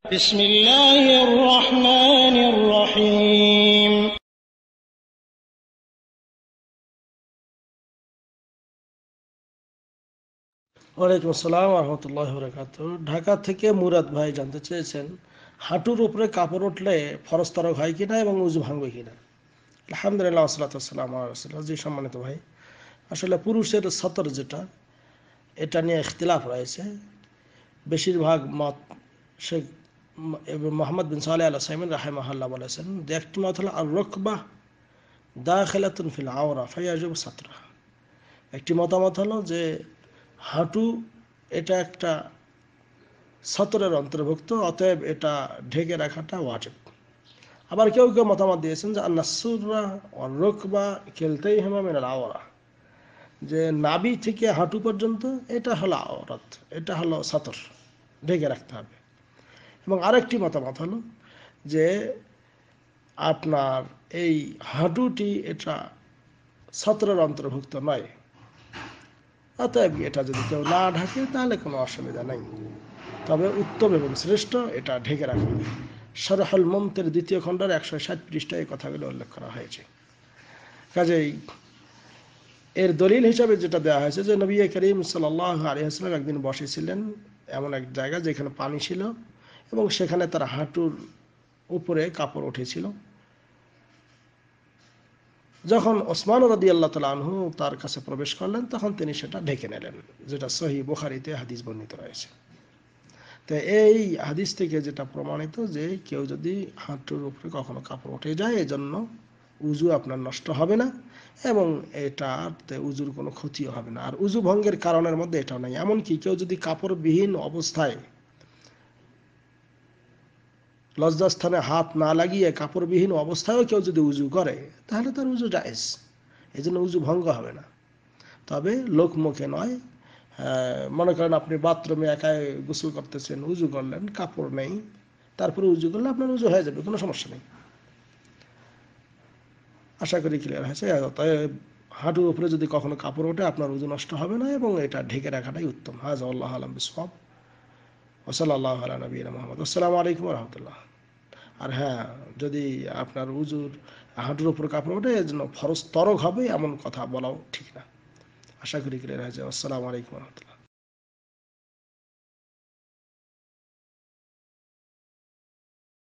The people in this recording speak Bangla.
بسم الله الرحمن الرحيم ওয়ালাইকুম আসসালাম ওয়া রাহমাতুল্লাহি ওয়া বারাকাতুহু। ঢাকা থেকে মুরাদ ভাই জানতে চেয়েছেন হাঁটুর উপরে কাপড় উঠলে ফরজ তরক হয় কিনা এবং উযু ভাঙবে কিনা। আলহামদুলিল্লাহ ওয়াসসালাতু ওয়াসসালামু আলা রাসূলিল্লাহ। জি সম্মানিত ভাই, আসলে পুরুষের সতর যেটা, এটা নিয়ে ইখতিলাফ রয়েছে। বেশিরভাগ মত শেখ মোহাম্মদ বিন সালেহ আল উসাইমিন রাহিমাহুল্লাহ বলেছেন যে একটি মত হলো আর রুকবাহ দাখিলাতুন ফিল আওরা ফায়াজিবু সাতরা। একটি মতামত হলো যে হাঁটু এটা একটা সতরের অন্তর্ভুক্ত, অতএব এটা ঢেকে রাখাটা ওয়াজিব। আবার কেউ কেউ মতামত দিয়েছেন যে আন্নাসুররা ও রুকবা কিলতাইহিমা মিনাল আওরা, যে নাভি থেকে হাঁটু পর্যন্ত এটা হলো আওরাত, এটা হলো সতর, ঢেকে রাখতে হবে। এবং আরেকটি মতামত হলো যে আপনার এই হাঁটুটি এটা সতরের অন্তর্ভুক্ত নয়, অতএব এটা যদি কেউ না ঢাকে তাহলে কোনো অসুবিধা নেই, তবে উত্তম এবং শ্রেষ্ঠ এটা ঢেকে রাখা। শরহুল মুমতির 2য় খণ্ডের 160 পৃষ্ঠায় এই কথাগুলো উল্লেখ করা হয়েছে। কাজেই এর দলিল হিসাবে যেটা দেওয়া হয়েছে যে নবী করিম সাল্লাল্লাহু আলাইহি ওয়াসাল্লাম একদিন বসেছিলেন এমন এক জায়গা যেখানে পানি ছিল এবং সেখানে তার হাঁটুর উপরে কাপড় উঠেছিল। যখন ওসমান রাদিয়াল্লাহু তাআলা আনহু তার কাছে প্রবেশ করলেন তখন তিনি সেটা ঢেকে নিলেন, যেটা সহিহ বুখারীতে হাদিস বর্ণিত রয়েছে। তো এই হাদিস থেকে যেটা প্রমাণিত যে কেউ যদি হাঁটুর উপরে কখনো কাপড় উঠে যায়, এজন্য উজু আপনার নষ্ট হবে না এবং এটাতে উজুর কোনো ক্ষতিও হবে না। আর উজু ভঙ্গের কারণের মধ্যে এটাও নাই। এমনকি কেউ যদি কাপড়বিহীন অবস্থায় লজ্জাস্থানে হাত না লাগিয়ে কাপড়বিহীন অবস্থায়ও কেউ যদি উজু করে তাহলে তার উজু জায়েজ, এই জন্য উজু ভঙ্গ হবে না। তবে লোকমুখে নয়। মনে করেন আপনি বাথরুমে একাই গোসল করতেছেন, উজু করলেন, কাপড় নেই, তারপরে উজু করলে আপনার উজু হয়ে যাবে, কোনো সমস্যা নেই। আশা করি ক্লিয়ার হয়েছে। অতএব হাঁটুর উপরে যদি কখনো কাপড় ওঠে আপনার উজু নষ্ট হবে না এবং এটা ঢেকে রাখাটাই উত্তম। হাযা আল্লাহু আ'লাম বিসওয়াব ওয়া সাল্লাল্লাহু আলা নবিয়িনা মুহাম্মদ। আসসালামু আলাইকুম ওয়া রাহমাতুল্লাহ। আর হ্যাঁ, যদি আপনার উজুর হাঁটুর উপর কাপড় ওঠে এর জন্য ফরজ তরক হবে এমন কথা বলাও ঠিক না। আশা করি ক্লিয়ার হয়েছে। আসসালামু আলাইকুম ওয়া রাহমাতুল্লাহ।